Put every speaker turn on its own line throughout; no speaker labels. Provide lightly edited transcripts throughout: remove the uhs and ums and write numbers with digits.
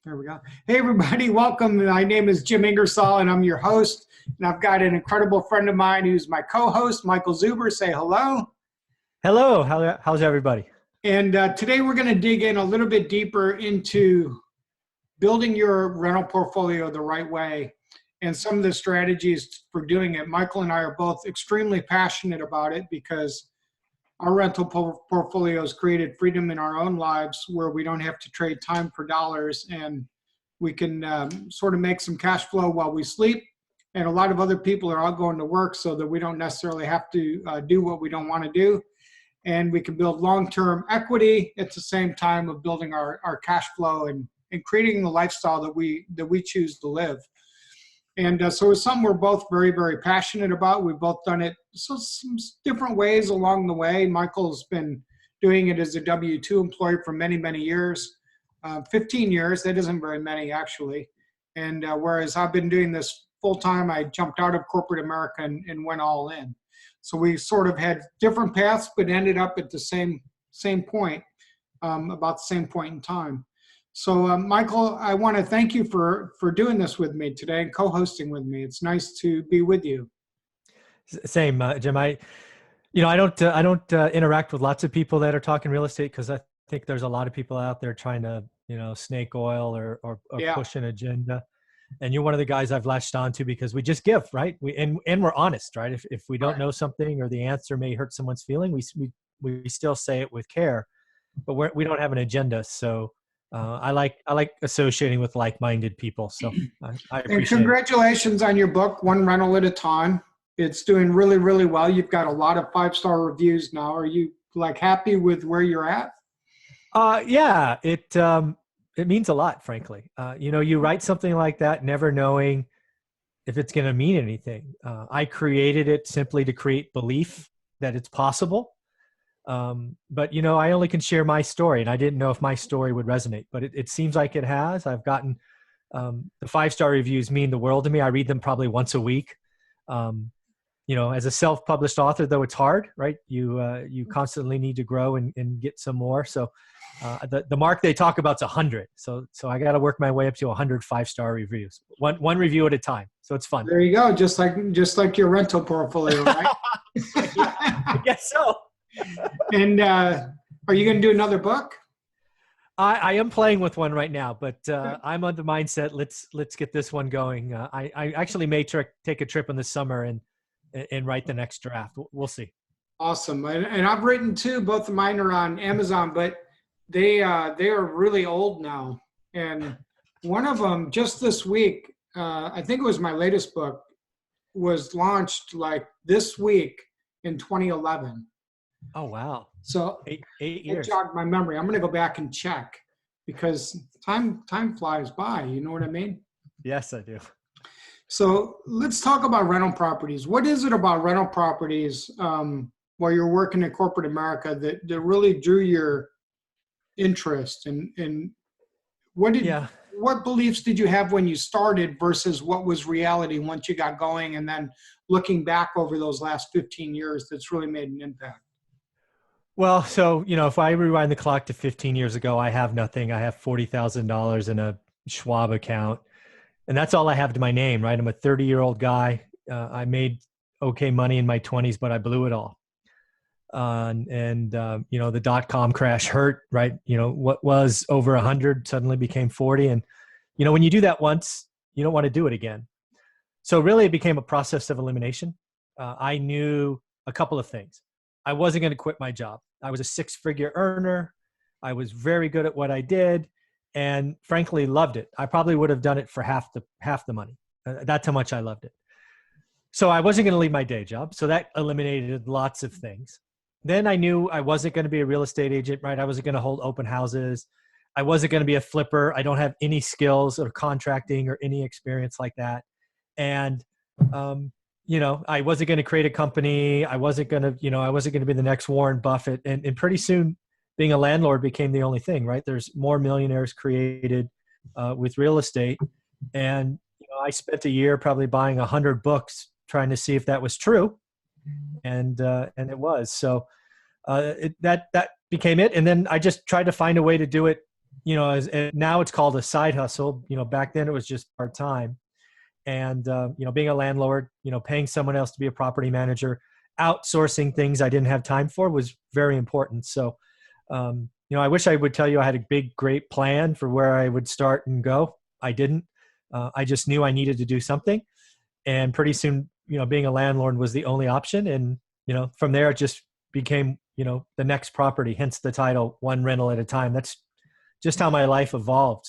There we go. Hey, everybody. Welcome. My name is Jim Ingersoll, and I'm your host. And I've got an incredible friend of mine who's my co-host, Michael Zuber. Say hello.
Hello. How's everybody?
And today we're going to dig in a little bit deeper into building your rental portfolio the right way and some of the strategies for doing it. Michael and I are both extremely passionate about it because our rental portfolio has created freedom in our own lives where we don't have to trade time for dollars, and we can sort of make some cash flow while we sleep. And a lot of other people are out going to work so that we don't necessarily have to do what we don't want to do. And we can build long-term equity at the same time of building our cash flow and creating the lifestyle that we choose to live. And so it's something we're both very, very passionate about. We've both done it some different ways along the way. Michael's been doing it as a W-2 employee for many, many years, 15 years. That isn't very many, actually. And whereas I've been doing this full-time, I jumped out of corporate America and went all in. So we sort of had different paths, but ended up at the same point, about the same point in time. So, Michael, I want to thank you for doing this with me today and co-hosting with me. It's nice to be with you.
Same, Jim. I don't interact with lots of people that are talking real estate because I think there's a lot of people out there trying to, snake oil or push an agenda. And you're one of the guys I've latched onto because we just give, right? And we're honest, right? If we don't know something or the answer may hurt someone's feeling, we still say it with care, but we don't have an agenda. So. I like associating with like-minded people, so I appreciate
and congratulations on your book, One Rental at a Time. It's doing really, really well. You've got a lot of 5-star reviews now. Are you happy with where you're at?
Yeah, it means a lot, frankly. You write something like that, never knowing if it's going to mean anything. I created it simply to create belief that it's possible. But I only can share my story, and I didn't know if my story would resonate, but it seems like it has. I've gotten, the 5-star reviews mean the world to me. I read them probably once a week. As a self-published author, though, it's hard, right? You constantly need to grow and get some more. So, the mark they talk about is 100. So I got to work my way up to 100 5-star reviews, one review at a time. So it's fun.
There you go. Just like your rental portfolio, right?
Yeah, I guess so.
And are you going to do another book?
I am playing with one right now, but I'm on the mindset. Let's get this one going. I actually may take a trip in the summer and write the next draft. We'll see.
Awesome. And I've written two. Both of mine are on Amazon, but they are really old now. And one of them just this week, I think it was my latest book, was launched this week in 2011.
Oh, wow.
So
eight years.
It jogged my memory. I'm going to go back and check because time flies by. You know what I mean?
Yes, I do.
So let's talk about rental properties. What is it about rental properties while you're working in corporate America that really drew your interest? And what beliefs did you have when you started versus what was reality once you got going, and then looking back over those last 15 years that's really made an impact?
Well, so, if I rewind the clock to 15 years ago, I have nothing. I have $40,000 in a Schwab account, and that's all I have to my name, right? I'm a 30-year-old guy. I made okay money in my 20s, but I blew it all. The dot-com crash hurt, right? What was over 100 suddenly became 40. And, when you do that once, you don't want to do it again. So really it became a process of elimination. I knew a couple of things. I wasn't going to quit my job. I was a 6-figure earner. I was very good at what I did and frankly loved it. I probably would have done it for half the money. That's how much I loved it. So I wasn't going to leave my day job. So that eliminated lots of things. Then I knew I wasn't going to be a real estate agent, right? I wasn't going to hold open houses. I wasn't going to be a flipper. I don't have any skills or contracting or any experience like that. And, I wasn't going to create a company. I wasn't going to be the next Warren Buffett. And pretty soon being a landlord became the only thing, right? There's more millionaires created with real estate. And I spent a year probably buying 100 books trying to see if that was true. And it was. So that became it. And then I just tried to find a way to do it now it's called a side hustle. Back then it was just part-time. And, being a landlord, paying someone else to be a property manager, outsourcing things I didn't have time for was very important. So, I wish I would tell you I had a big, great plan for where I would start and go. I didn't. I just knew I needed to do something. And pretty soon, being a landlord was the only option. And, from there, it just became, the next property, hence the title, one rental at a time. That's just how my life evolved.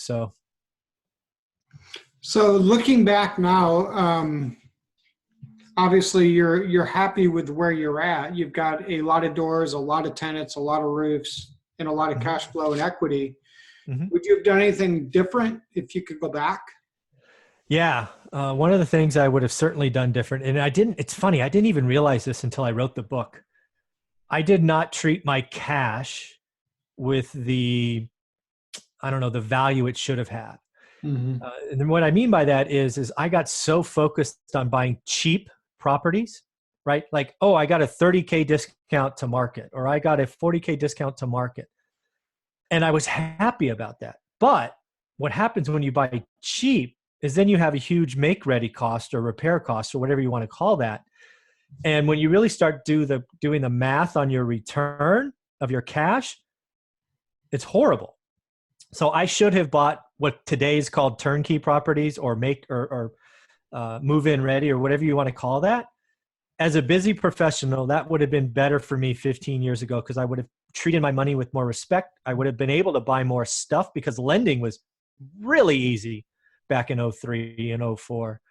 So looking back now, obviously you're happy with where you're at. You've got a lot of doors, a lot of tenants, a lot of roofs, and a lot of cash flow and equity.
Mm-hmm.
Would you have done anything different if you could go back?
Yeah. One of the things I would have certainly done different, and it's funny, I didn't even realize this until I wrote the book. I did not treat my cash with the value it should have had.
Mm-hmm.
And then what I mean by that is I got so focused on buying cheap properties, right? Like, oh, I got a 30K discount to market, or I got a 40K discount to market. And I was happy about that. But what happens when you buy cheap is then you have a huge make-ready cost or repair cost or whatever you want to call that. And when you really start doing the math on your return of your cash, it's horrible. So I should have bought what today is called turnkey properties or move-in ready or whatever you want to call that. As a busy professional, that would have been better for me 15 years ago because I would have treated my money with more respect. I would have been able to buy more stuff because lending was really easy back in 03 and 04.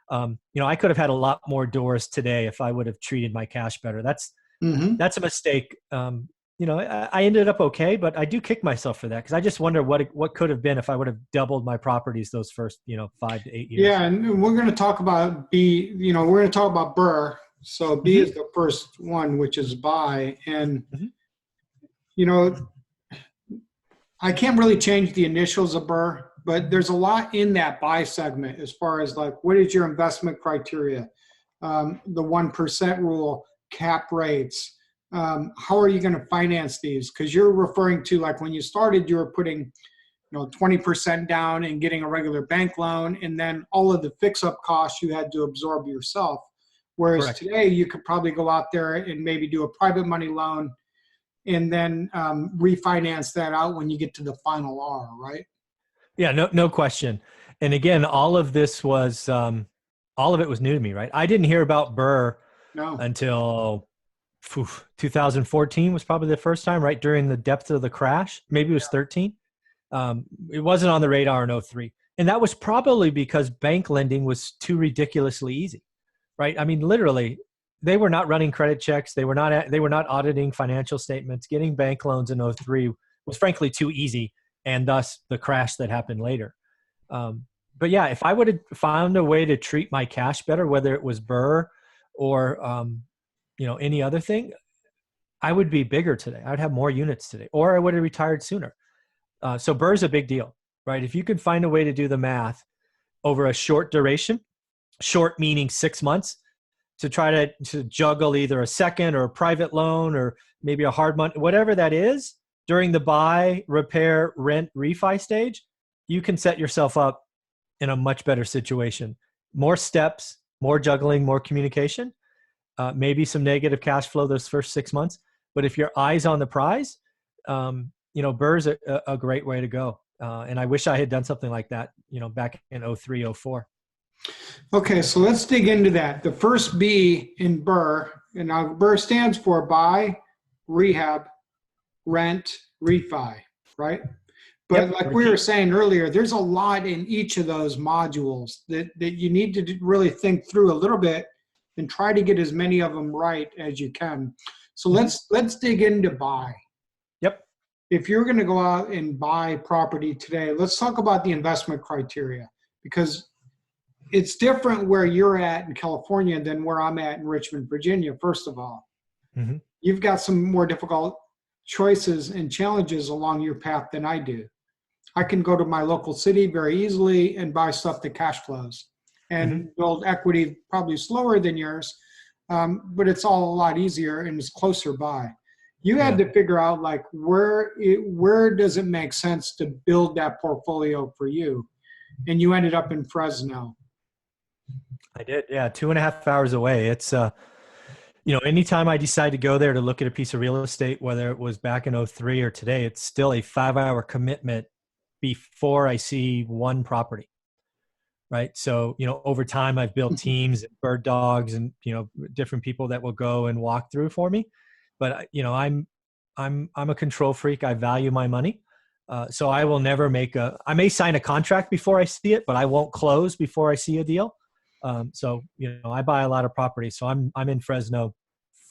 I could have had a lot more doors today if I would have treated my cash better. That's a mistake. I ended up okay, but I do kick myself for that because I just wonder what could have been if I would have doubled my properties those first 5 to 8 years.
Yeah, and we're going to talk about B. We're going to talk about BRRRR. So B is the first one, which is buy, and I can't really change the initials of BRRRR, but there's a lot in that buy segment as far as like what is your investment criteria, the 1% rule, cap rates. How are you going to finance these? Because you're referring to like when you started, you were putting 20% down and getting a regular bank loan, and then all of the fix-up costs you had to absorb yourself. Whereas
Correct.
today you could probably go out there and maybe do a private money loan and then refinance that out when you get to the final R, right?
Yeah, no question. And again, all of it was new to me, right? I didn't hear about BRRRR until 2014 was probably the first time, right during the depth of the crash. Maybe it was 13. It wasn't on the radar in 03. And that was probably because bank lending was too ridiculously easy, right? I mean, literally, they were not running credit checks. They were not auditing financial statements. Getting bank loans in 03 was frankly too easy, and thus the crash that happened later. But yeah, if I would have found a way to treat my cash better, whether it was BRRRR or any other thing, I would be bigger today. I would have more units today, or I would have retired sooner. So BRRRR is a big deal, right? If you can find a way to do the math over a short duration, short meaning 6 months, to try to juggle either a second or a private loan or maybe a hard money, whatever that is, during the buy, repair, rent, refi stage, you can set yourself up in a much better situation. More steps, more juggling, more communication, maybe some negative cash flow those first 6 months. But if your eye's on the prize, BRRRR's a great way to go. And I wish I had done something like that, back in 03, 04.
Okay, so let's dig into that. The first B in BRRRR, and now BRRRR stands for buy, rehab, rent, refi, right? But like we were saying earlier, there's a lot in each of those modules that you need to really think through a little bit and try to get as many of them right as you can. So let's dig into buy.
Yep.
If you're going to go out and buy property today, let's talk about the investment criteria, because it's different where you're at in California than where I'm at in Richmond, Virginia, first of all. You've got some more difficult choices and challenges along your path than I do. I can go to my local city very easily and buy stuff that cash flows and build equity probably slower than yours, but it's all a lot easier and it's closer by. You had
Yeah.
to figure out like where does it make sense to build that portfolio for you? And you ended up in Fresno.
I did. Yeah. 2.5 hours away. It's, anytime I decide to go there to look at a piece of real estate, whether it was back in '03 or today, it's still a 5-hour commitment before I see one property. Right. So, over time I've built teams and bird dogs and, different people that will go and walk through for me. But, I'm a control freak. I value my money. So I will never I may sign a contract before I see it, but I won't close before I see a deal. So, I buy a lot of property. So I'm in Fresno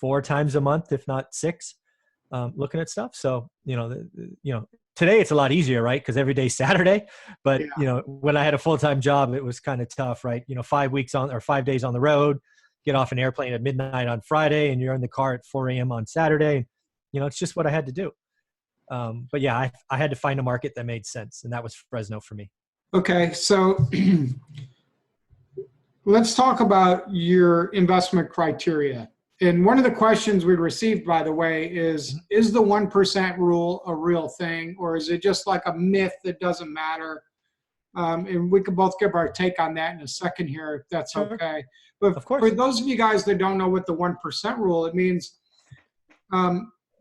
4 times a month, if not 6, looking at stuff. So, today it's a lot easier, right? Because every day's Saturday. But,
Yeah.
when I had a full-time job, it was kind of tough, right? 5 days on the road, get off an airplane at midnight on Friday, and you're in the car at 4 a.m. on Saturday. It's just what I had to do. But yeah, I had to find a market that made sense. And that was Fresno for me.
Okay. So let's talk about your investment criteria. And one of the questions we received, by the way, is the 1% rule a real thing, or is it just like a myth that doesn't matter? And we can both give our take on that in a second here, if that's
Sure.
okay. But
Of course.
for those of you guys that don't know what the 1% rule, it means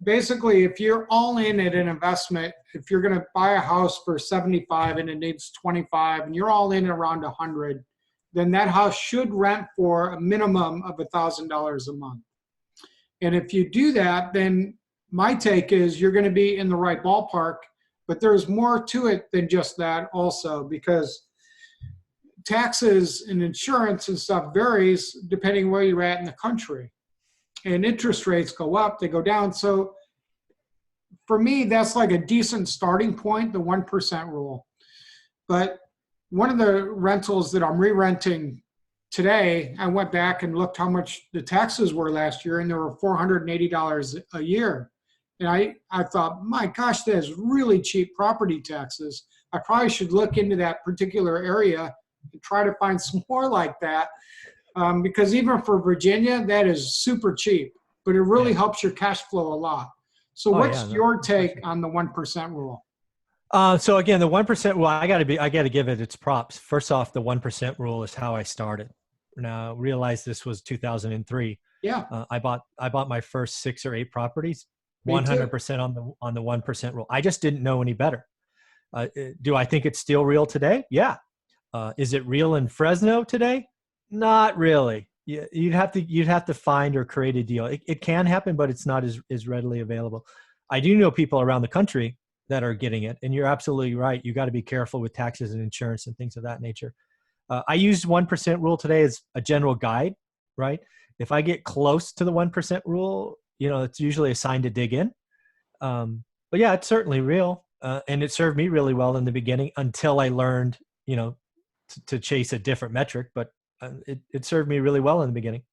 basically if you're all in at an investment, if you're going to buy a house for 75 and it needs 25 and you're all in around 100, then that house should rent for a minimum of $1,000 a month. And if you do that, then my take is you're going to be in the right ballpark, but there's more to it than just that also, because taxes and insurance and stuff varies depending where you're at in the country. And interest rates go up, they go down. So for me, that's like a decent starting point, the 1% rule. But one of the rentals that I'm re-renting today, I went back and looked how much the taxes were last year, and they were $480 a year. And I thought, my gosh, that is really cheap property taxes. I probably should look into that particular area and try to find some more like that. Because even for Virginia, that is super cheap, but it really helps your cash flow a lot. So what's your take on the 1% rule?
So again, the 1% rule, I got to give it its props. First off, the 1% rule is how I started. Now, realize this was 2003.
Yeah.
I bought my first 6 or 8 properties, 100% on the 1% rule. I just didn't know any better. Do I think it's still real today? Yeah. Is it real in Fresno today? Not really. You'd have to find or create a deal. It can happen, but it's not as readily available. I do know people around the country that are getting it, and you're absolutely right. You got to be careful with taxes and insurance and things of that nature. I use 1% rule today as a general guide, right? If I get close to the 1% rule, it's usually a sign to dig in. But yeah, it's certainly real, and it served me really well in the beginning until I learned, to chase a different metric. But it served me really well in the beginning.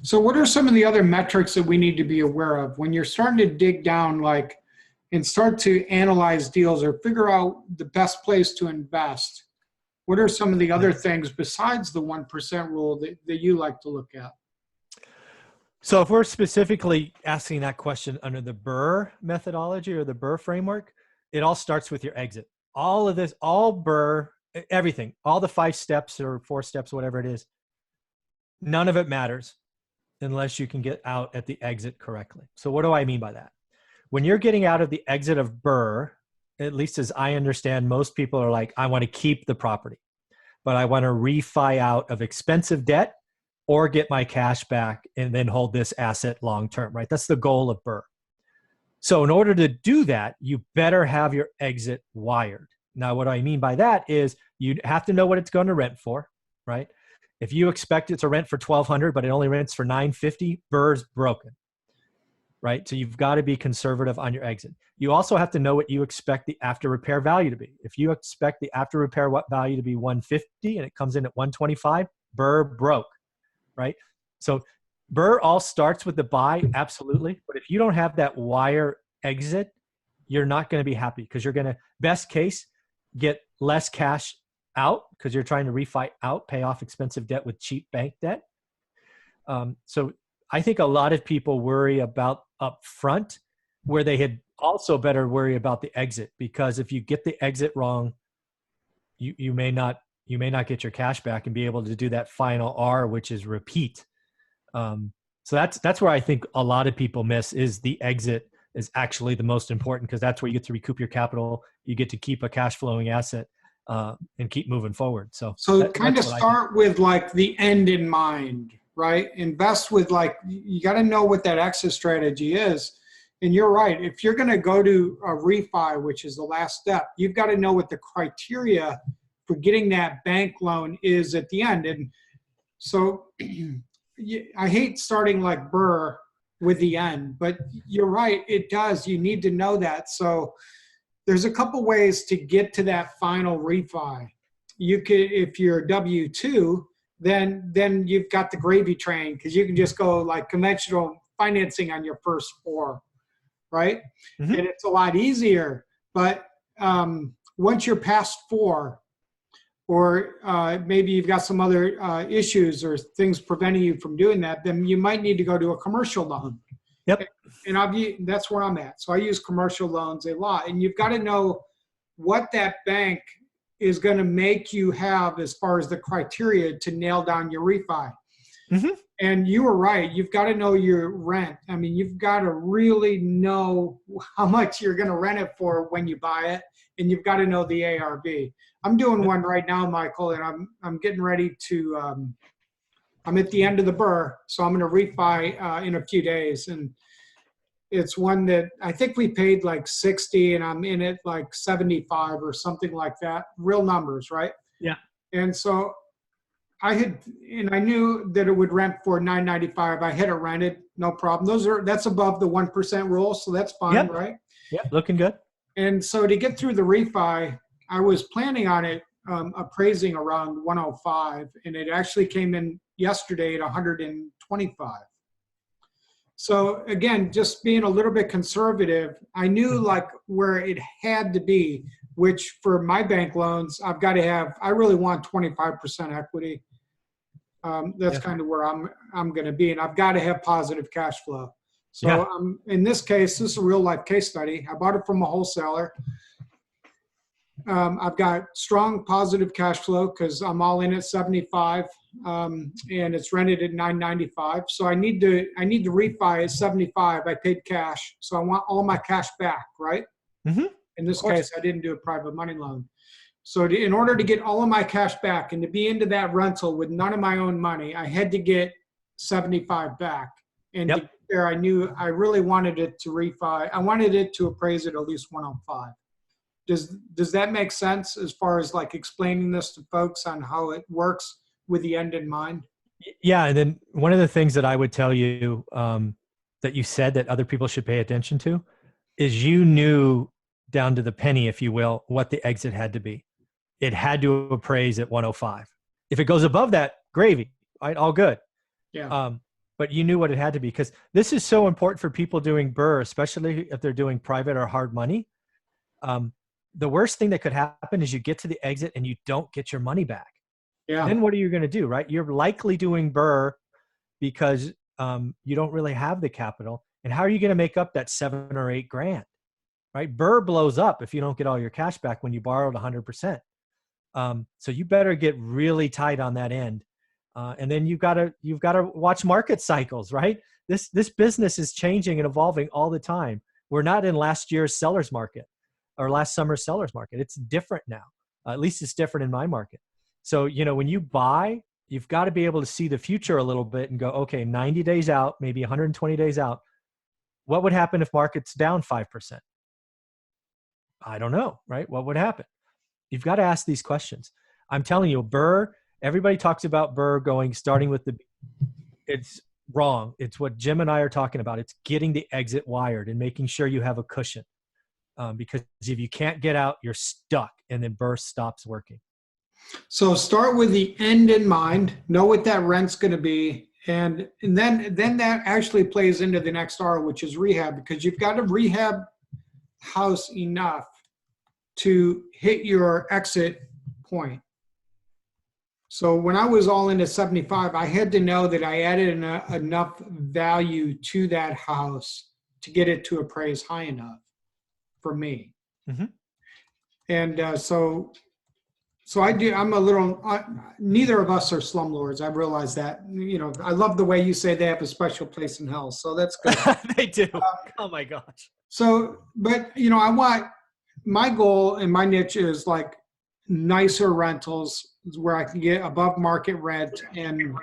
So what are some of the other metrics that we need to be aware of when you're starting to dig down, and start to analyze deals or figure out the best place to invest? What are some of the other things besides the 1% rule that you like to look at?
So if we're specifically asking that question under the BRRRR methodology or the BRRRR framework, it all starts with your exit. All of this, all BRRRR, everything, all the 5 steps or 4 steps, whatever it is, none of it matters unless you can get out at the exit correctly. So what do I mean by that? When you're getting out of the exit of BRRRR, at least as I understand, most people are like, I want to keep the property, but I want to refi out of expensive debt or get my cash back and then hold this asset long-term, right? That's the goal of BRRRR. So in order to do that, you better have your exit wired. Now, what I mean by that is you have to know what it's going to rent for, right? If you expect it to rent for $1,200, but it only rents for $950, BRRRR's broken, right? So you've got to be conservative on your exit. You also have to know what you expect the after repair value to be. If you expect the after repair value to be $150 and it comes in at $125, BRRRR broke, right? So BRRRR all starts with the buy, absolutely. But if you don't have that wire exit, you're not going to be happy because you're going to, best case, get less cash out because you're trying to refi out, pay off expensive debt with cheap bank debt. So I think a lot of people worry about upfront where they had also better worry about the exit, because if you get the exit wrong, you may not get your cash back and be able to do that final R, which is repeat. So that's where I think a lot of people miss, is the exit is actually the most important, because that's where you get to recoup your capital. You get to keep a cash flowing asset and keep moving forward. So
kind of start with like the end in mind, right? Invest with like, you got to know what that exit strategy is. And you're right. If you're going to go to a refi, which is the last step, you've got to know what the criteria for getting that bank loan is at the end. And so I hate starting like BRRRR with the end, but you're right. It does. You need to know that. So there's a couple ways to get to that final refi. You could, if you're W-2, then you've got the gravy train, because you can just go like conventional financing on your first 4. Right? Mm-hmm. And it's a lot easier. But once you're past 4, or maybe you've got some other issues or things preventing you from doing that, then you might need to go to a commercial loan.
Yep.
And that's where I'm at. So I use commercial loans a lot. And you've got to know what that bank is going to make you have as far as the criteria to nail down your refi. Mm-hmm. And you were right. You've got to know your rent. I mean, you've got to really know how much you're going to rent it for when you buy it, and you've got to know the ARV. I'm doing one right now, Michael, and I'm getting ready to. I'm at the end of the BRRRR, so I'm going to refi in a few days, and it's one that I think we paid like 60, and I'm in it like 75 or something like that. Real numbers, right?
Yeah.
And so I knew that it would rent for $9.95. I had it rented, no problem. That's above the 1% rule, so that's fine,
yep.
Right?
Yeah, looking good. And
so to get through the refi, I was planning on it appraising around 105, and it actually came in yesterday at 125. So again, just being a little bit conservative, I knew like where it had to be, which for my bank loans, I really want 25% equity. That's kind of where I'm going to be, and I've got to have positive cash flow. So in this case, this is a real life case study. I bought it from a wholesaler. I've got strong positive cash flow because I'm all in at 75, and it's rented at 995. So I need to refi at 75. I paid cash, so I want all my cash back, right? Mm-hmm. In this case, I didn't do a private money loan. So in order to get all of my cash back and to be into that rental with none of my own money, I had to get 75 back. And to get there, I knew I really wanted it to refi. I wanted it to appraise at least 105. Does that make sense as far as like explaining this to folks on how it works with the end in mind?
Yeah. And then one of the things that I would tell you that you said that other people should pay attention to is you knew down to the penny, if you will, what the exit had to be. It had to appraise at 105. If it goes above that, gravy, right? All good.
Yeah.
But you knew what it had to be, because this is so important for people doing BRRRR, especially if they're doing private or hard money. The worst thing that could happen is you get to the exit and you don't get your money back. Yeah. Then what are you going to do, right? You're likely doing BRRRR because you don't really have the capital. And how are you going to make up that $7 or $8 grand, right? BRRRR blows up if you don't get all your cash back when you borrowed 100%. So you better get really tight on that end. And then you've got to watch market cycles, right? This business is changing and evolving all the time. We're not in last year's seller's market or last summer's seller's market. It's different now. At least it's different in my market. So, when you buy, you've got to be able to see the future a little bit and go, okay, 90 days out, maybe 120 days out. What would happen if market's down 5%? I don't know, right? What would happen? You've got to ask these questions. I'm telling you, BRRRR, everybody talks about BRRRR starting with it's wrong. It's what Jim and I are talking about. It's getting the exit wired and making sure you have a cushion. Because if you can't get out, you're stuck, and then BRRRR stops working.
So start with the end in mind, know what that rent's going to be. And then that actually plays into the next R, which is rehab, because you've got to rehab house enough to hit your exit point. So when I was all in at 75, I had to know that I added enough value to that house to get it to appraise high enough for me.
Mm-hmm.
And I'm a little, neither of us are slumlords. I realize that, I love the way you say they have a special place in hell. So that's good.
They do. Oh my gosh.
But my goal and my niche is like nicer rentals where I can get above market rent and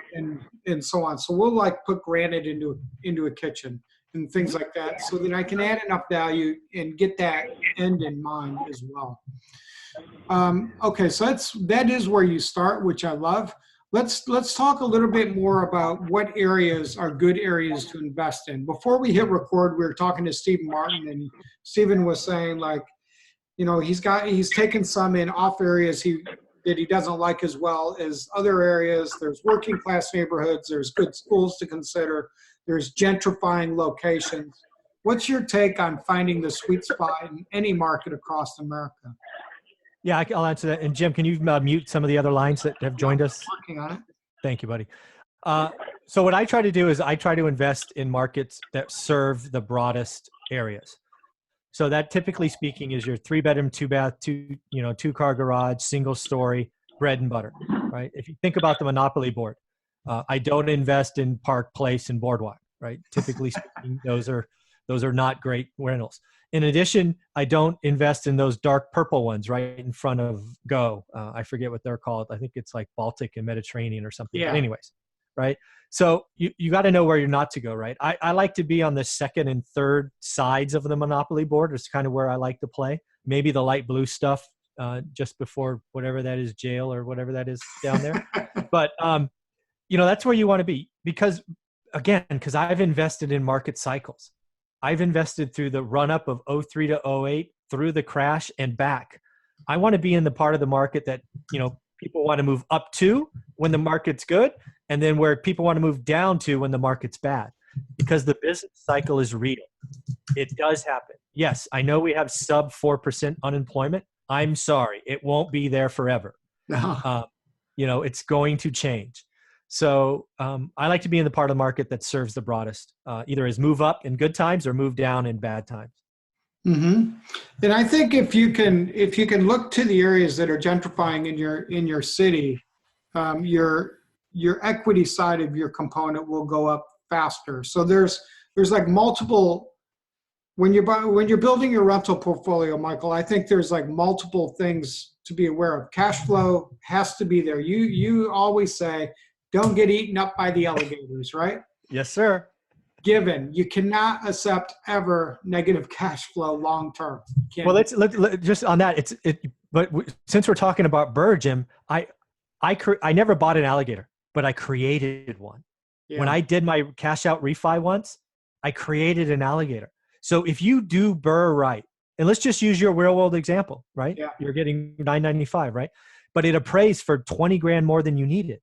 so on. So we'll like put granite into a kitchen and things like that, so that I can add enough value and get that end in mind as well. Okay, so that is where you start, which I love. Let's talk a little bit more about what areas are good areas to invest in. Before we hit record, we were talking to Stephen Martin, and Stephen was saying, like, he's taken some in off areas that he doesn't like as well as other areas. There's working class neighborhoods, there's good schools to consider, there's gentrifying locations. What's your take on finding the sweet spot in any market across America?
Yeah, I'll answer that. And Jim, can you mute some of the other lines that have joined us?
Working on it.
Thank you, buddy. So what I try to do is I try to invest in markets that serve the broadest areas. So that, typically speaking, is your 3-bedroom, 2-bath, 2-car garage, single story, bread and butter, right? If you think about the monopoly board, I don't invest in Park Place and Boardwalk, right? Typically speaking, those are not great rentals. In addition, I don't invest in those dark purple ones right in front of Go. I forget what they're called. I think it's like Baltic and Mediterranean or something.
Yeah.
But anyways, right? So you got to know where you're not to go, right? I like to be on the second and third sides of the monopoly board. It's kind of where I like to play. Maybe the light blue stuff just before whatever that is, jail or whatever that is down there. But, that's where you want to be because I've invested in market cycles. I've invested through the run up of 03 to 08, through the crash and back. I want to be in the part of the market that, people want to move up to when the market's good, and then where people want to move down to when the market's bad, because the business cycle is real. It does happen. Yes, I know we have sub 4% unemployment. I'm sorry. It won't be there forever. It's going to change. So I like to be in the part of the market that serves the broadest, either as move up in good times or move down in bad times.
Mm-hmm. And I think if you can look to the areas that are gentrifying in your city, your equity side of your component will go up faster. So there's like multiple, when you're building your rental portfolio, Michael, I think there's like multiple things to be aware of. Cash flow has to be there. You always say, don't get eaten up by the alligators, right?
Yes, sir.
Given you cannot accept ever negative cash flow long term.
Well, let's just on that. But since we're talking about BRRRR, Jim, I never bought an alligator, but I created one. Yeah. When I did my cash out refi once, I created an alligator. So if you do BRRRR right, and let's just use your real world example, right? Yeah. You're getting $995, right? But it appraised for 20 grand more than you needed.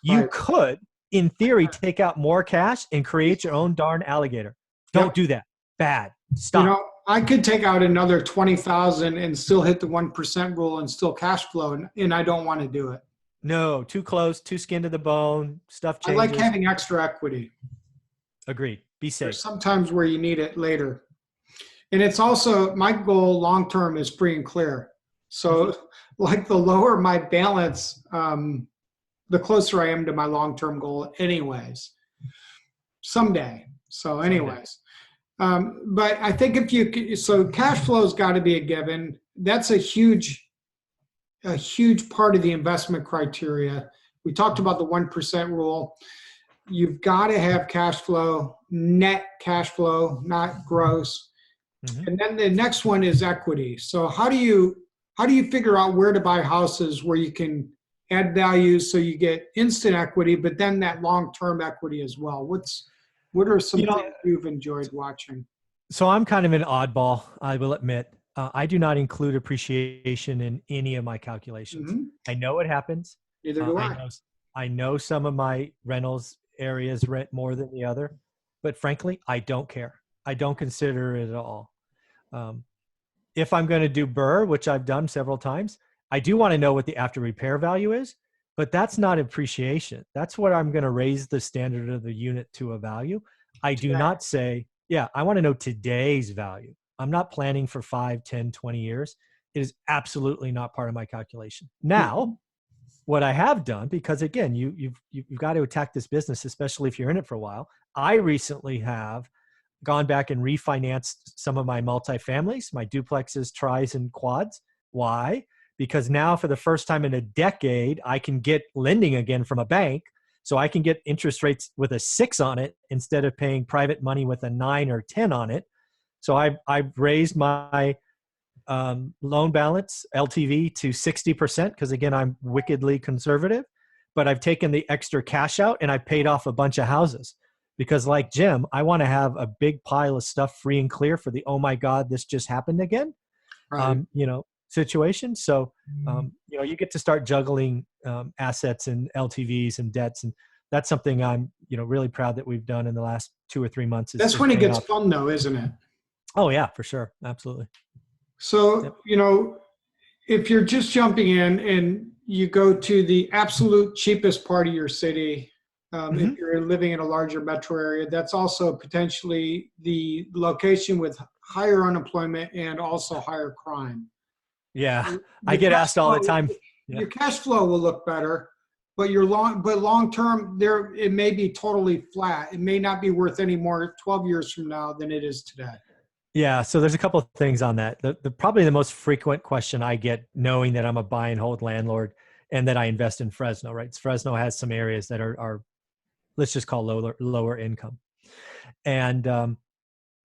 You could, in theory, take out more cash and create your own darn alligator. Don't do that. Bad. Stop.
I could take out another 20,000 and still hit the 1% rule and still cash flow, and I don't want to do it.
No, too close, too skin to the bone, stuff changes.
I like having extra equity.
Agreed. Be safe.
There's sometimes where you need it later. And it's also, my goal long-term is free and clear. So like the lower my balance, the closer I am to my long-term goal anyways, someday. So anyways, but I think so cash flow's got to be a given. That's a huge part of the investment criteria. We talked about the 1% rule. You've got to have cash flow, net cash flow, not gross. Mm-hmm. And then the next one is equity. So how do you figure out where to buy houses where you can add value so you get instant equity, but then that long-term equity as well? What are some things you've enjoyed watching?
So I'm kind of an oddball, I will admit. I do not include appreciation in any of my calculations. Mm-hmm. I know it happens.
Neither do I.
I know some of my rentals areas rent more than the other, but frankly, I don't care. I don't consider it at all. If I'm going to do BRRRR, which I've done several times, I do want to know what the after repair value is, but that's not appreciation. That's what I'm going to raise the standard of the unit to a value. I do not say, Yeah, I want to know today's value. I'm not planning for 5, 10, 20 years. It is absolutely not part of my calculation. Now, what I have done, because again, you've got to attack this business, especially if you're in it for a while. I recently have gone back and refinanced some of my multifamilies, my duplexes, tris, and quads. Why? Because now for the first time in a decade, I can get lending again from a bank. So I can get interest rates with a 6 on it instead of paying private money with a 9 or 10 on it. So I've raised my loan balance, LTV, to 60%, because again, I'm wickedly conservative, but I've taken the extra cash out and I've paid off a bunch of houses because, like Jim, I want to have a big pile of stuff free and clear for the, oh my God, this just happened again,
Right.
situation. So, you get to start juggling assets and LTVs and debts. And that's something I'm, really proud that we've done in the last 2 or 3 months.
That's when it gets fun though, isn't it?
Oh yeah, for sure. Absolutely.
So,
Yep.
If you're just jumping in and you go to the absolute cheapest part of your city, if you're living in a larger metro area, that's also potentially the location with higher unemployment and also higher crime.
Yeah. I
Your
get
cash
asked all the
flow-
time. Yeah.
Your cash flow will look better, but long term, it may be totally flat. It may not be worth any more 12 years from now than it is today.
Yeah. So there's a couple of things on that. Probably the most frequent question I get, knowing that I'm a buy and hold landlord and that I invest in Fresno, right? Fresno has some areas that are let's just call lower income. And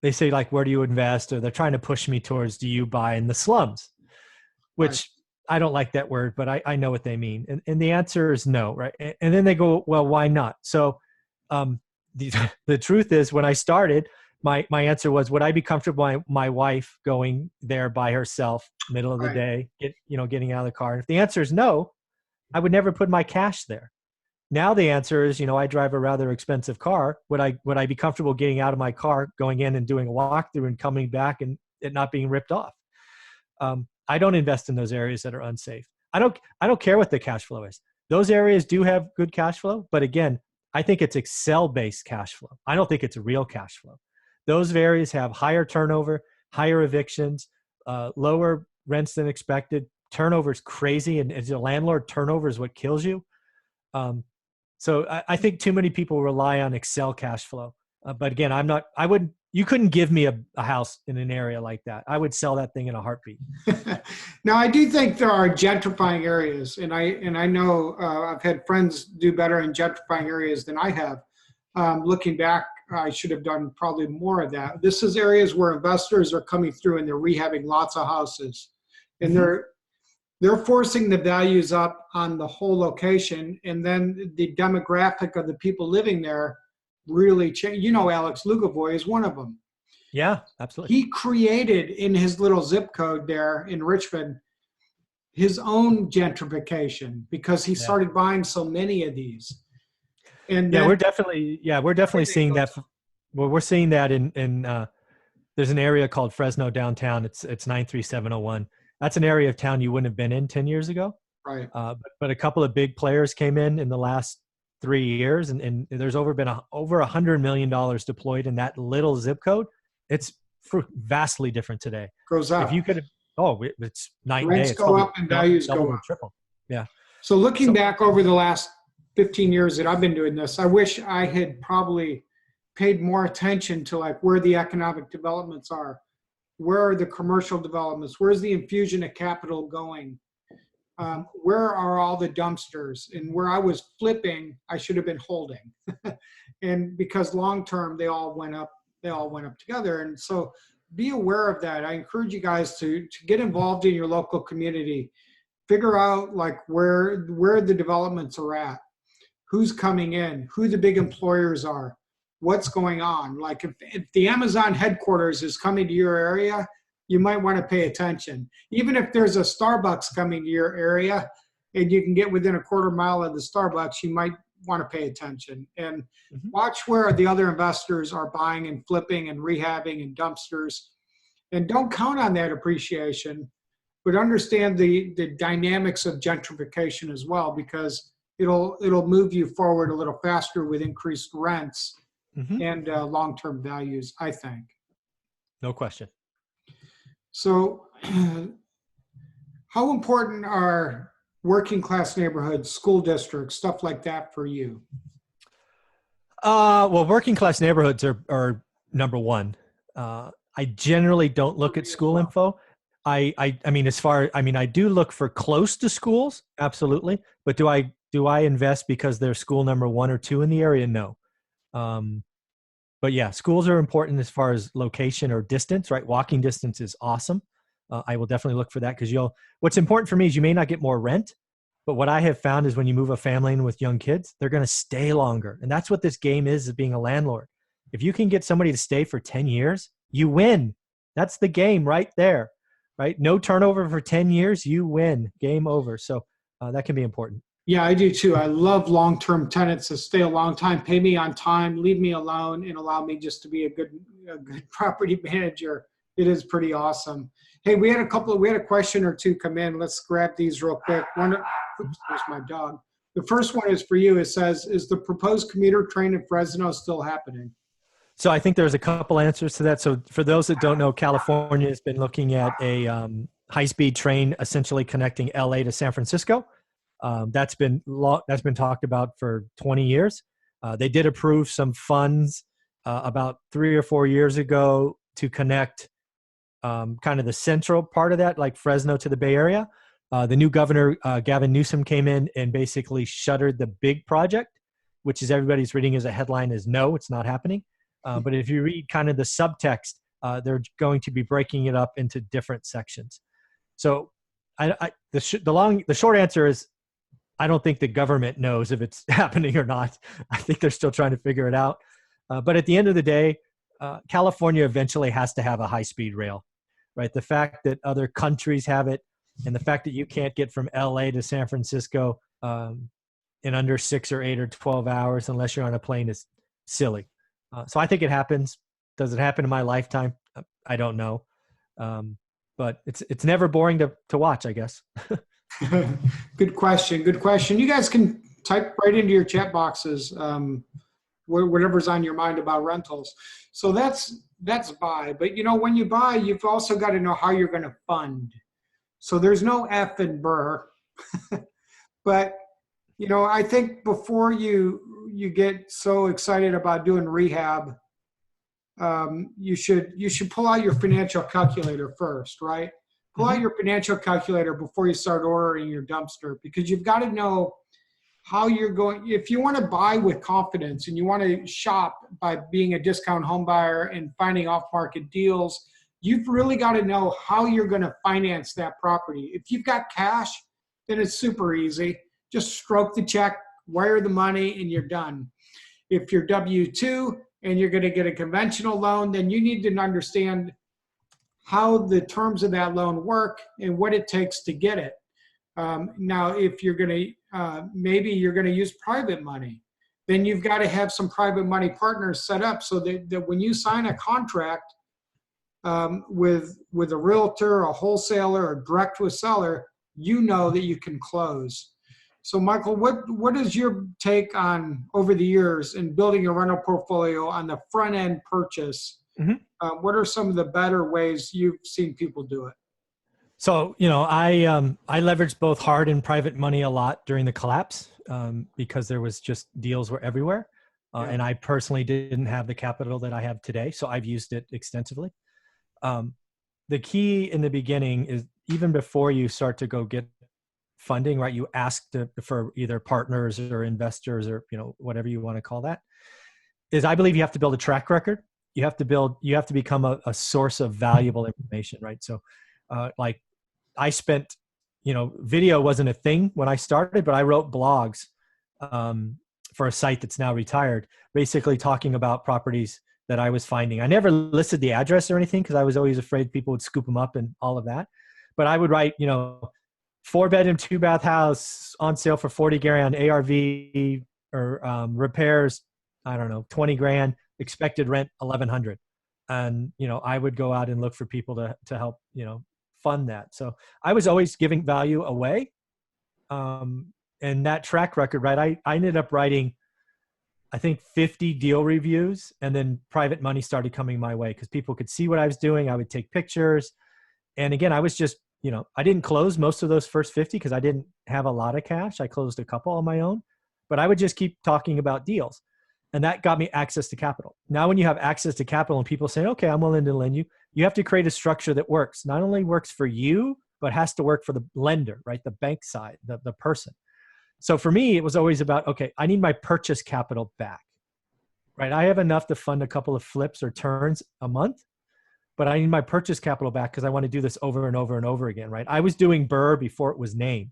they say, like, where do you invest? Or they're trying to push me towards, do you buy in the slums? Which
Right.
I don't like that word, but I know what they mean. And the answer is no, right? And then they go, well, why not? So the truth is, when I started, my answer was, would I be comfortable my wife going there by herself, middle of the
Right.
day, getting out of the car? And if the answer is no, I would never put my cash there. Now the answer is, I drive a rather expensive car. Would I be comfortable getting out of my car, going in and doing a walkthrough and coming back and it not being ripped off? I don't invest in those areas that are unsafe. I don't care what the cash flow is. Those areas do have good cash flow, but again, I think it's Excel-based cash flow. I don't think it's real cash flow. Those areas have higher turnover, higher evictions, lower rents than expected. Turnover is crazy, and as a landlord, turnover is what kills you. So I think too many people rely on Excel cash flow. But again, you couldn't give me a house in an area like that. I would sell that thing in a heartbeat.
Now, I do think there are gentrifying areas, and I know I've had friends do better in gentrifying areas than I have. Looking back, I should have done probably more of that. This is areas where investors are coming through and they're rehabbing lots of houses, and they're forcing the values up on the whole location, and then the demographic of the people living there really change. Alex Lugavoy is one of them.
Yeah, absolutely.
He created in his little zip code there in Richmond his own gentrification because he started buying so many of these. And
we're definitely seeing that. Well, we're seeing that in there's an area called Fresno downtown. It's 93701. That's an area of town you wouldn't have been in 10 years ago.
Right.
But a couple of big players came in the last 3 years, and there's over $100 million deployed in that little zip code. It's vastly different today.
Goes up.
If you could, it's night and day.
Rents go up and values go up.
Triple. Yeah.
So looking back over the last 15 years that I've been doing this, I wish I had probably paid more attention to like where the economic developments are, where are the commercial developments, where's the infusion of capital going, where are all the dumpsters, and where I was flipping, I should have been holding. And because long term they all went up together. And so be aware of that. I encourage you guys to get involved in your local community, figure out like where the developments are at, who's coming in, who the big employers are, what's going on. Like if the Amazon headquarters is coming to your area, you might want to pay attention. Even if there's a Starbucks coming to your area and you can get within a quarter mile of the Starbucks, you might want to pay attention and watch where the other investors are buying and flipping and rehabbing and dumpsters. And don't count on that appreciation, but understand the dynamics of gentrification as well, because it'll move you forward a little faster with increased rents
Hmm.
and long-term values, I think.
No question.
So how important are working class neighborhoods, school districts, stuff like that for you?
Well, working class neighborhoods are number one. I generally don't look
For
at
me as
school
well.
info. I mean, I do look for close to schools, absolutely. But do I invest because they're school number one or two in the area? No. Um, but yeah, schools are important as far as location or distance, right? Walking distance is awesome. I will definitely look for that because what's important for me is you may not get more rent, but what I have found is when you move a family in with young kids, they're going to stay longer. And that's what this game is being a landlord. If you can get somebody to stay for 10 years, you win. That's the game right there, right? No turnover for 10 years, you win. Game over. So that can be important.
Yeah, I do too. I love long-term tenants that stay a long time, pay me on time, leave me alone, and allow me just to be a good property manager. It is pretty awesome. Hey, we had a question or two come in. Let's grab these real quick. Oops, there's my dog. The first one is for you. It says, is the proposed commuter train in Fresno still happening?
So I think there's a couple answers to that. So for those that don't know, California has been looking at a high-speed train essentially connecting LA to San Francisco. That's been talked about for 20 years. They did approve some funds about 3 or 4 years ago to connect kind of the central part of that, like Fresno to the Bay Area. The new governor, Gavin Newsom, came in and basically shuttered the big project, which is everybody's reading as a headline is no, it's not happening. But if you read kind of the subtext, they're going to be breaking it up into different sections. So the short answer is I don't think the government knows if it's happening or not. I think they're still trying to figure it out. But at the end of the day, California eventually has to have a high-speed rail, right? The fact that other countries have it and the fact that you can't get from LA to San Francisco in under 6 or 8 or 12 hours unless you're on a plane is silly. So I think it happens. Does it happen in my lifetime? I don't know. But it's never boring to watch, I guess.
Good question. Good question. You guys can type right into your chat boxes whatever's on your mind about rentals. So that's buy. But when you buy, you've also got to know how you're going to fund. So there's no F in BRRRR. But I think before you get so excited about doing rehab, you should pull out your financial calculator first, right? Pull out your financial calculator before you start ordering your dumpster, because you've got to know how you're going. If you want to buy with confidence and you want to shop by being a discount home buyer and finding off-market deals, you've really got to know how you're going to finance that property. If you've got cash, then it's super easy. Just stroke the check, wire the money, and you're done. If you're W-2 and you're going to get a conventional loan, then you need to understand how the terms of that loan work and what it takes to get it. Now, if you're going to, maybe you're going to use private money, then you've got to have some private money partners set up so that when you sign a contract with a realtor, a wholesaler, or direct to a seller, you know that you can close. So Michael, what is your take on over the years in building a rental portfolio on the front end purchase? What are some of the better ways you've seen people do it?
So, I leveraged both hard and private money a lot during the collapse because there was just deals were everywhere. And I personally didn't have the capital that I have today. So I've used it extensively. The key in the beginning is even before you start to go get funding, right? You ask for either partners or investors or, whatever you want to call that, is I believe you have to build a track record. You have to become a source of valuable information, right? So like I spent, video wasn't a thing when I started, but I wrote blogs for a site that's now retired, basically talking about properties that I was finding. I never listed the address or anything because I was always afraid people would scoop them up and all of that. But I would write, 4-bedroom, 2-bath house on sale for 40 grand, ARV or repairs, I don't know, 20 grand, expected rent 1,100. And, I would go out and look for people to help, fund that. So I was always giving value away. And that track record, right? I ended up writing I think 50 deal reviews, and then private money started coming my way because people could see what I was doing. I would take pictures. And again, I was just, I didn't close most of those first 50 because I didn't have a lot of cash. I closed a couple on my own, but I would just keep talking about deals. And that got me access to capital. Now, when you have access to capital and people say, okay, I'm willing to lend you, you have to create a structure that works, not only works for you, but has to work for the lender, right? The bank side, the person. So for me, it was always about, okay, I need my purchase capital back, right? I have enough to fund a couple of flips or turns a month, but I need my purchase capital back because I want to do this over and over and over again, right? I was doing BRRRR before it was named.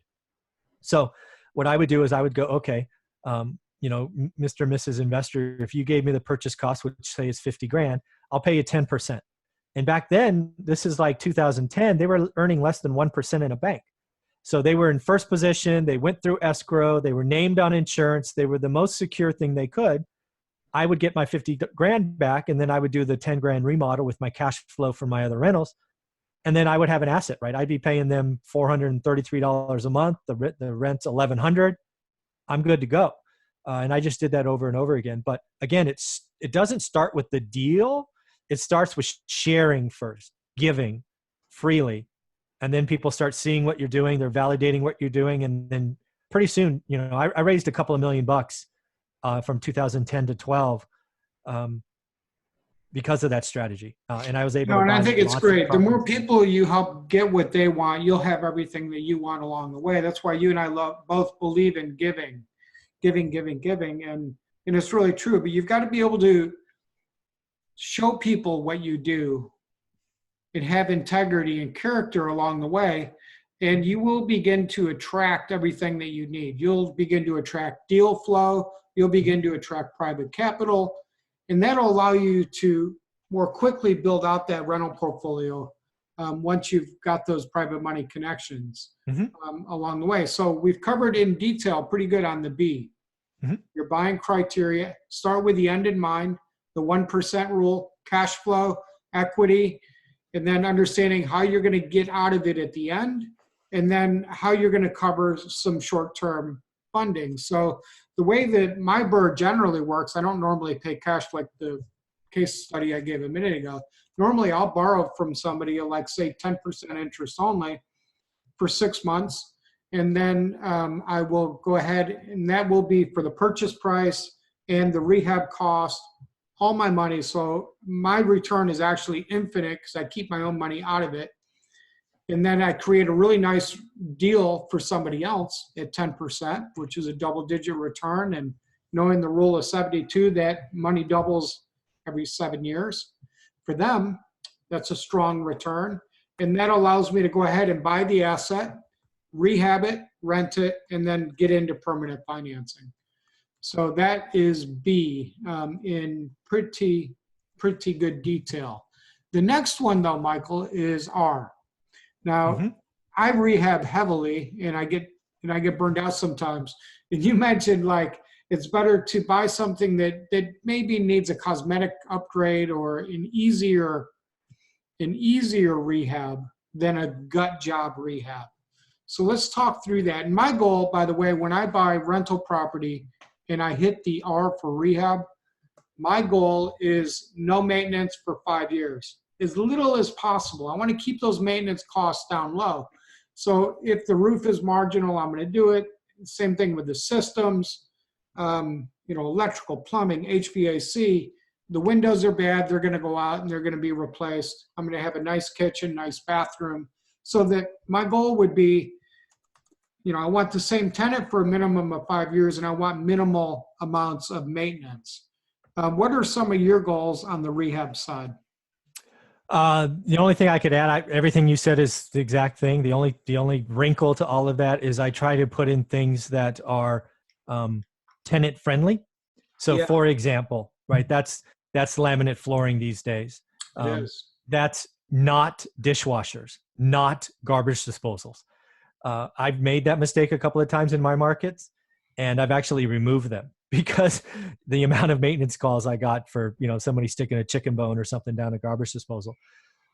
So what I would do is I would go, okay, Mr. and Mrs. Investor, if you gave me the purchase cost, which say is 50 grand, I'll pay you 10%. And back then, this is like 2010, they were earning less than 1% in a bank. So they were in first position. They went through escrow. They were named on insurance. They were the most secure thing they could. I would get my 50 grand back, and then I would do the 10 grand remodel with my cash flow from my other rentals. And then I would have an asset, right? I'd be paying them $433 a month. The rent's $1,100. I'm good to go. And I just did that over and over again. But again, it doesn't start with the deal. It starts with sharing first, giving freely. And then people start seeing what you're doing. They're validating what you're doing. And then pretty soon, I raised a couple of $1 million from 2010 to 12 because of that strategy. And I was able to
and I think it's great. The more
properties.
people you help get what they want, you'll have everything that you want along the way. That's why you and I both believe in giving. And it's really true. But you've got to be able to show people what you do and have integrity and character along the way, and you will begin to attract everything that you need. You'll begin to attract deal flow. You'll begin to attract private capital, and that'll allow you to more quickly build out that rental portfolio once you've got those private money connections along the way. So we've covered in detail pretty good on the B. Your buying criteria, start with the end in mind, the 1% rule, cash flow, equity, and then understanding how you're going to get out of it at the end, and then how you're going to cover some short-term funding. So the way that my BRRRR generally works, I don't normally pay cash like the case study I gave a minute ago. Normally I'll borrow from somebody at like say 10% interest only for 6 months. And then I will go ahead, and that will be for the purchase price and the rehab cost, all my money. So my return is actually infinite because I keep my own money out of it. And then I create a really nice deal for somebody else at 10%, which is a double-digit return. And knowing the rule of 72, that money doubles every 7 years. For them, that's a strong return. And that allows me to go ahead and buy the asset, rehab it, rent it, and then get into permanent financing. So that is B in pretty good detail. The next one though, Michael, is R. Now, I rehab heavily, and I get burned out sometimes. And you mentioned like it's better to buy something that maybe needs a cosmetic upgrade or an easier rehab than a gut job rehab. So let's talk through that. And my goal, by the way, when I buy rental property and I hit the R for rehab, my goal is no maintenance for 5 years, as little as possible. I want to keep those maintenance costs down low. So if the roof is marginal, I'm going to do it. Same thing with the systems, electrical, plumbing, HVAC. The windows are bad. They're going to go out and they're going to be replaced. I'm going to have a nice kitchen, nice bathroom. So that my goal would be, I want the same tenant for a minimum of 5 years, and I want minimal amounts of maintenance. What are some of your goals on the rehab side?
The only thing I could add, everything you said is the exact thing. The only wrinkle to all of that is I try to put in things that are tenant friendly. So for example, right, that's laminate flooring these days.
It is.
That's not dishwashers, not garbage disposals. I've made that mistake a couple of times in my markets, and I've actually removed them because the amount of maintenance calls I got for, somebody sticking a chicken bone or something down a garbage disposal.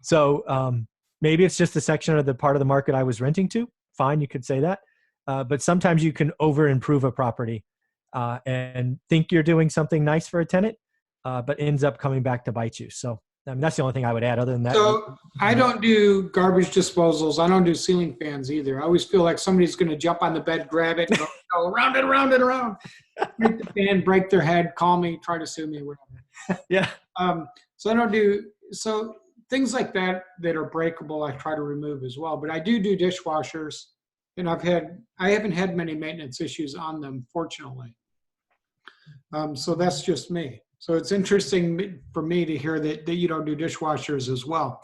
So maybe it's just a section of the part of the market I was renting to. Fine, you could say that. But sometimes you can over improve a property and think you're doing something nice for a tenant, but ends up coming back to bite you. So I mean, that's the only thing I would add. Other than that,
So I don't do garbage disposals. I don't do ceiling fans either. I always feel like somebody's going to jump on the bed, grab it, and go around and around and around. Make the fan, break their head, call me, try to sue me, whatever.
yeah.
So I don't do, so things like that that are breakable, I try to remove as well. But I do dishwashers, and I haven't had many maintenance issues on them, fortunately. So that's just me. So it's interesting for me to hear that you don't do dishwashers as well.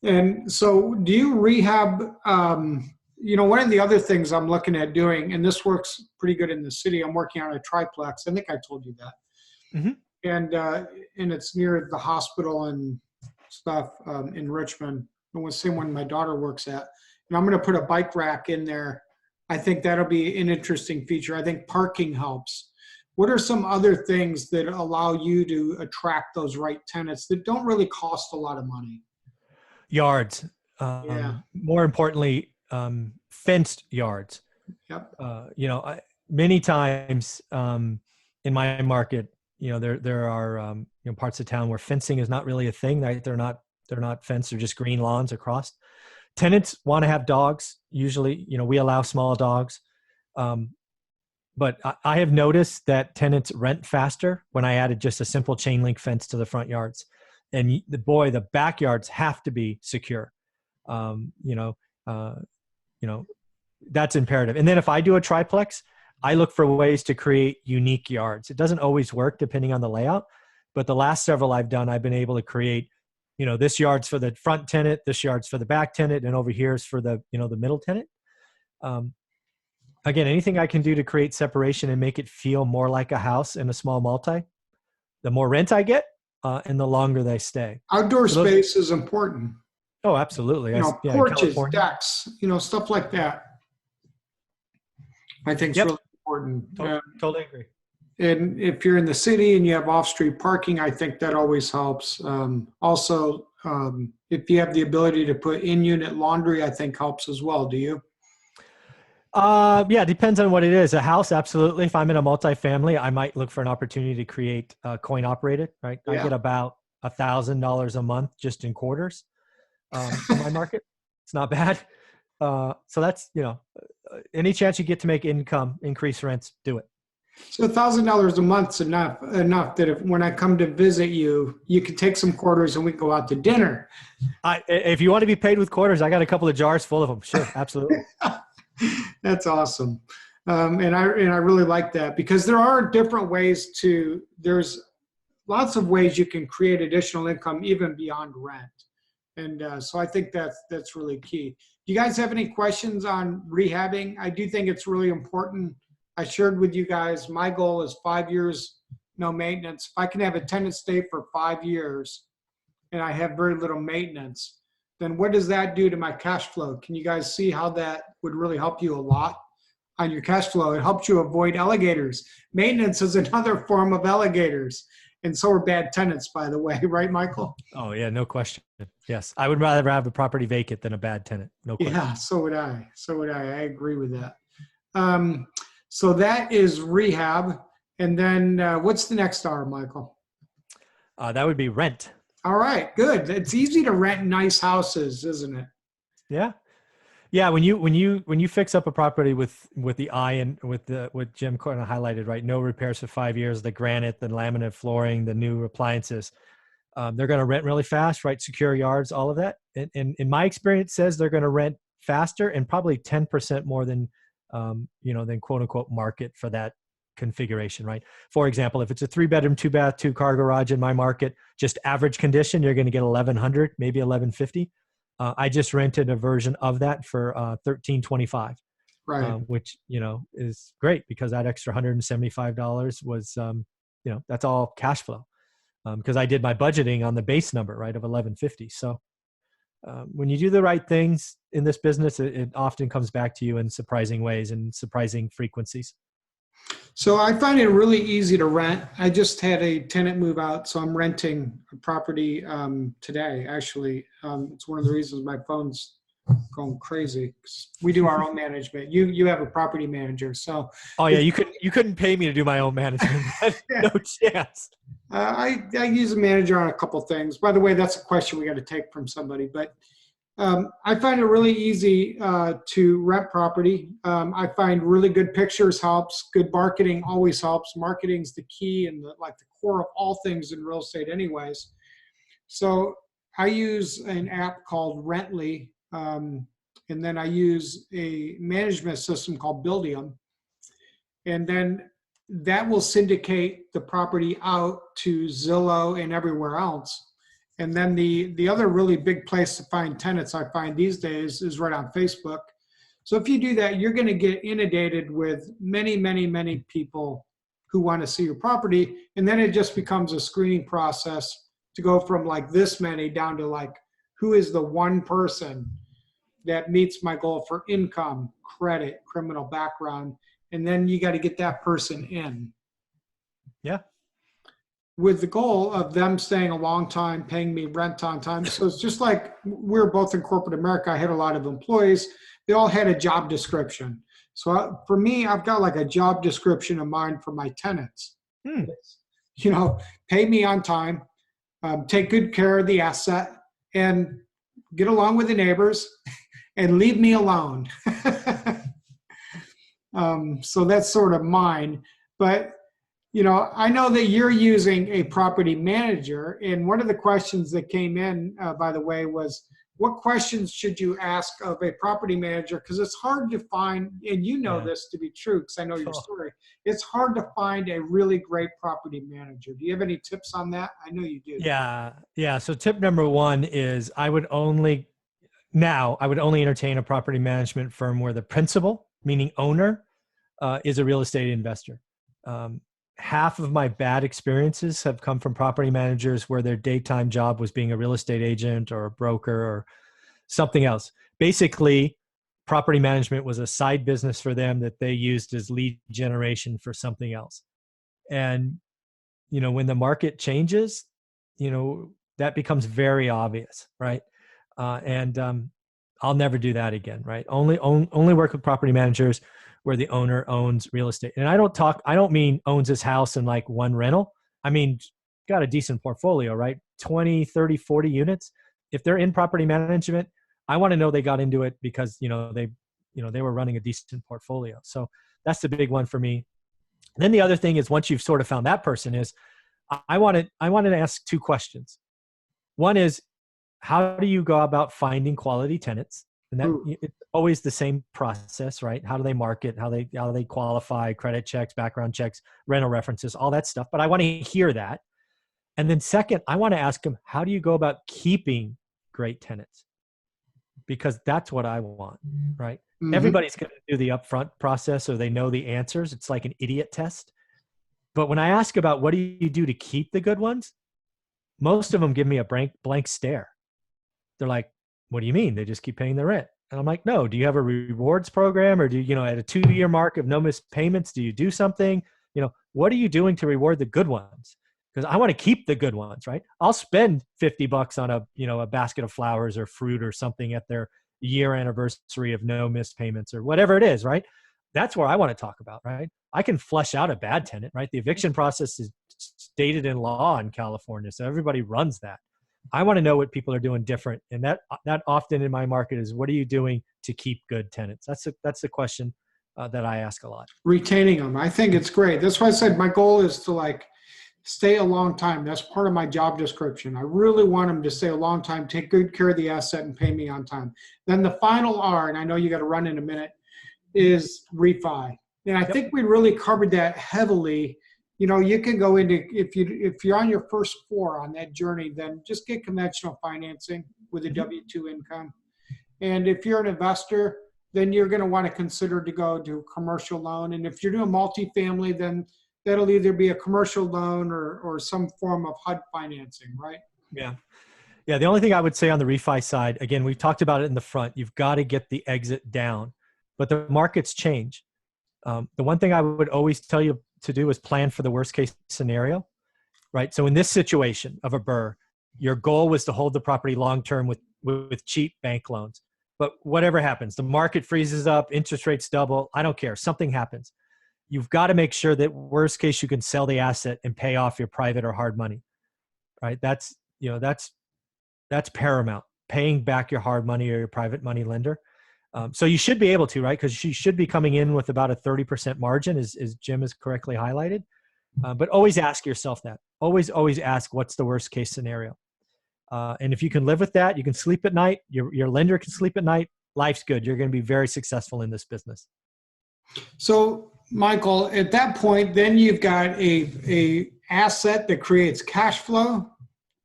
And so do you rehab, one of the other things I'm looking at doing, and this works pretty good in the city, I'm working on a triplex. I think I told you that. Mm-hmm. And it's near the hospital and stuff in Richmond. And the same one my daughter works at. And I'm going to put a bike rack in there. I think that'll be an interesting feature. I think parking helps. What are some other things that allow you to attract those right tenants that don't really cost a lot of money?
Yards. More importantly, fenced yards.
Yep.
Many times in my market, there are parts of town where fencing is not really a thing. Right? They're not fenced. They're just green lawns across. Tenants want to have dogs. Usually, we allow small dogs. But I have noticed that tenants rent faster when I added just a simple chain link fence to the front yards. And the backyards have to be secure. That's imperative. And then if I do a triplex, I look for ways to create unique yards. It doesn't always work depending on the layout, but the last several I've done, I've been able to create, this yard's for the front tenant, this yard's for the back tenant, and over here is for the middle tenant. Again, anything I can do to create separation and make it feel more like a house in a small multi, the more rent I get, and the longer they stay.
Outdoor space is important.
Oh, absolutely.
Porches, decks, stuff like that. I think it's really important.
Totally agree.
And if you're in the city and you have off-street parking, I think that always helps. Also, if you have the ability to put in-unit laundry, I think helps as well. Do you?
It depends on what it is. A house, absolutely. If I'm in a multifamily, I might look for an opportunity to create Coinoperated, right? Yeah. I get about $1,000 a month just in quarters in my market. It's not bad. So that's, any chance you get to make income, increase rents, do it.
So $1,000 a month's enough that when I come to visit you, you can take some quarters and we go out to dinner.
If you want to be paid with quarters, I got a couple of jars full of them. Sure, absolutely.
That's awesome. And I really like that because there are different ways there's lots of ways you can create additional income even beyond rent. And so I think that's really key. Do you guys have any questions on rehabbing? I do think it's really important. I shared with you guys, my goal is 5 years, no maintenance. If I can have a tenant stay for 5 years and I have very little maintenance, then what does that do to my cash flow? Can you guys see how that would really help you a lot on your cash flow? It helps you avoid alligators. Maintenance is another form of alligators. And so are bad tenants, by the way. Right, Michael?
Oh, yeah, no question. Yes. I would rather have a property vacant than a bad tenant. No question.
Yeah, so would I. I agree with that. So that is rehab. And then what's the next R, Michael?
That would be rent.
All right, good. It's easy to rent nice houses, isn't it?
Yeah. Yeah. When you fix up a property with the eye and with what Jim kind of highlighted, right? No repairs for 5 years, the granite, the laminate flooring, the new appliances, they're going to rent really fast, right? Secure yards, all of that. And in my experience says they're going to rent faster and probably 10% more than quote unquote market for that configuration, right? For example, if it's a 3-bedroom, 2-bath, 2-car garage in my market, just average condition, you're going to get 1,100, maybe 1,150. I just rented a version of that for $1,325,
right?
Which is great because that extra $175 was that's all cash flow because I did my budgeting on the base number, right, of 1,150. So when you do the right things in this business, it often comes back to you in surprising ways and surprising frequencies.
So I find it really easy to rent. I just had a tenant move out, so I'm renting a property today, actually. It's one of the reasons my phone's going crazy. We do our own management. You have a property manager, so
Oh yeah, you couldn't pay me to do my own management.
yeah.
No chance.
I use a manager on a couple things. By the way, that's a question we got to take from somebody. But I find it really easy to rent property. I find really good pictures helps. Good marketing always helps. Marketing's the key and the core of all things in real estate, anyways. So I use an app called Rently, and then I use a management system called Buildium, and then that will syndicate the property out to Zillow and everywhere else. And then the other really big place to find tenants I find these days is right on Facebook. So if you do that, you're going to get inundated with many, many, many people who want to see your property. And then it just becomes a screening process to go from like this many down to like, who is the one person that meets my goal for income, credit, criminal background. And then you got to get that person in.
Yeah.
With the goal of them staying a long time, paying me rent on time. So it's just like we're both in corporate America. I had a lot of employees. They all had a job description. So for me, I've got like a job description of mine for my tenants. You know, pay me on time, take good care of the asset, and get along with the neighbors and leave me alone. So that's sort of mine. But you know, I know that you're using a property manager, and one of the questions that came in, by the way, was what questions should you ask of a property manager? Because it's hard to find, and you know this to be true because I know your story, it's hard to find a really great property manager. Do you have any tips on that? I know you do.
Yeah. So tip number one is I would only entertain a property management firm where the principal, meaning owner, is a real estate investor. Half of my bad experiences have come from property managers where their daytime job was being a real estate agent or a broker or something else. Basically, property management was a side business for them that they used as lead generation for something else. And, you know, when the market changes, you know, that becomes very obvious, right? I'll never do that again, right? Only work with property managers where the owner owns real estate. And I don't mean owns his house in like one rental. I mean, got a decent portfolio, right? 20, 30, 40 units. If they're in property management, I want to know they got into it because, they were running a decent portfolio. So that's the big one for me. And then the other thing is once you've sort of found that person is I wanted to ask two questions. One is, how do you go about finding quality tenants? And that it's always the same process, right? How do they market? How they qualify? Credit checks, background checks, rental references, all that stuff. But I want to hear that. And then second, I want to ask them, how do you go about keeping great tenants? Because that's what I want, right? Mm-hmm. Everybody's going to do the upfront process, or they know the answers. It's like an idiot test. But when I ask about what do you do to keep the good ones, most of them give me a blank stare. They're like, what do you mean? They just keep paying the rent. And I'm like, no, do you have a rewards program? Or do you, at a 2-year mark of no missed payments, do you do something? What are you doing to reward the good ones? Because I want to keep the good ones, right? I'll spend $50 on a basket of flowers or fruit or something at their year anniversary of no missed payments or whatever it is, right? That's where I want to talk about, right? I can flush out a bad tenant, right? The eviction process is stated in law in California. So everybody runs that. I want to know what people are doing different. And that often in my market is, what are you doing to keep good tenants? That's the question that I ask a lot. Retaining them. I think it's great. That's why I said my goal is to stay a long time. That's part of my job description. I really want them to stay a long time, take good care of the asset, and pay me on time. Then the final R, and I know you got to run in a minute, is refi. And I think we really covered that heavily. You can go into, if you're on your first 4 on that journey, then just get conventional financing with a W-2 income. And if you're an investor, then you're going to want to consider to go to a commercial loan. And if you're doing multifamily, then that'll either be a commercial loan or some form of HUD financing, right? Yeah. Yeah. The only thing I would say on the refi side, again, we've talked about it in the front, you've got to get the exit down, but the markets change. The one thing I would always tell you to do is plan for the worst case scenario, right? So in this situation of a BRRRR, your goal was to hold the property long-term with cheap bank loans. But whatever happens, the market freezes up, interest rates double, I don't care. Something happens. You've got to make sure that worst case you can sell the asset and pay off your private or hard money, right? That's paramount. Paying back your hard money or your private money lender. So you should be able to, right? Because she should be coming in with about a 30% margin, as Jim has correctly highlighted. But always ask yourself that. Always ask, what's the worst case scenario? And if you can live with that, you can sleep at night. Your lender can sleep at night. Life's good. You're going to be very successful in this business.
So, Michael, at that point, then you've got a asset that creates cash flow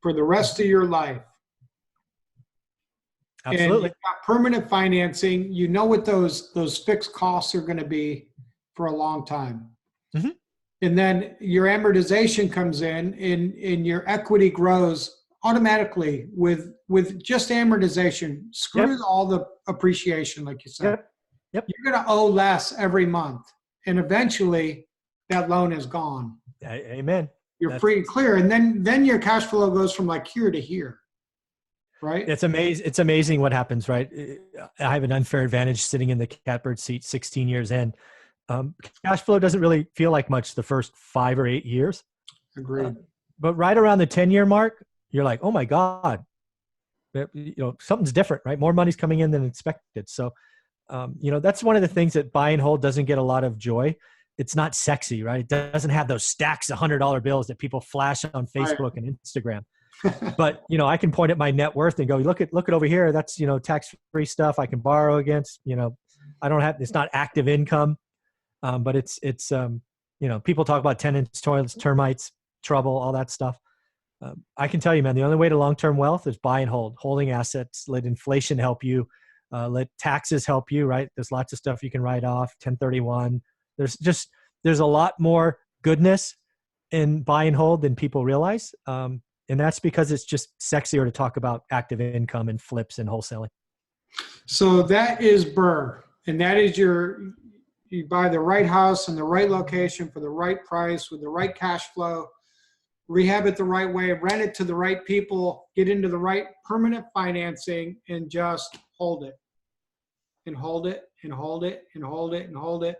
for the rest of your life.
Absolutely.
And you've got permanent financing. You know what those fixed costs are going to be for a long time. Mm-hmm. And then your amortization comes in and your equity grows automatically with just amortization. Screw all the appreciation, like you said.
Yep.
You're going to owe less every month. And eventually that loan is gone.
Amen.
You're free and clear. And then your cash flow goes from like here to here. Right.
It's amazing. It's amazing what happens, right? I have an unfair advantage sitting in the catbird seat 16 years in. Cash flow doesn't really feel like much the first 5 or 8 years.
Agreed.
But right around the 10-year mark, you're like, oh my God, something's different, right? More money's coming in than expected. So, that's one of the things that buy and hold doesn't get a lot of joy. It's not sexy, right? It doesn't have those stacks of $100 bills that people flash on Facebook and Instagram. But, I can point at my net worth and go, look at over here. That's, tax-free stuff I can borrow against. It's not active income. But it's people talk about tenants, toilets, termites, trouble, all that stuff. I can tell you, man, the only way to long-term wealth is buy and hold, holding assets. Let inflation help you. Let taxes help you, right? There's lots of stuff you can write off, 1031. There's a lot more goodness in buy and hold than people realize. And that's because it's just sexier to talk about active income and flips and wholesaling. So that is BRRRR. And that is you buy the right house in the right location for the right price with the right cash flow, rehab it the right way, rent it to the right people, get into the right permanent financing, and just hold it and hold it and hold it and hold it and hold it.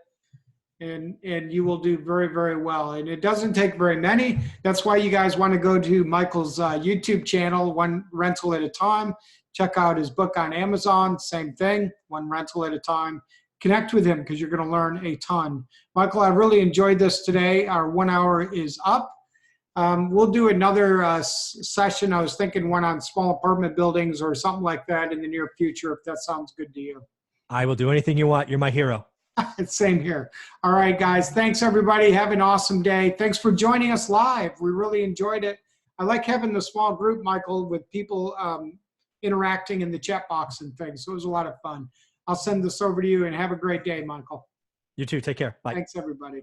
And you will do very, very well. And it doesn't take very many. That's why you guys want to go to Michael's YouTube channel, One Rental at a Time. Check out his book on Amazon. Same thing, One Rental at a Time. Connect with him because you're going to learn a ton. Michael, I really enjoyed this today. Our 1 hour is up. We'll do another session. I was thinking one on small apartment buildings or something like that in the near future, if that sounds good to you. I will do anything you want. You're my hero. Same here. All right, guys. Thanks, everybody. Have an awesome day. Thanks for joining us live. We really enjoyed it. I like having the small group, Michael, with people interacting in the chat box and things. So it was a lot of fun. I'll send this over to you and have a great day, Michael. You too. Take care. Bye. Thanks, everybody.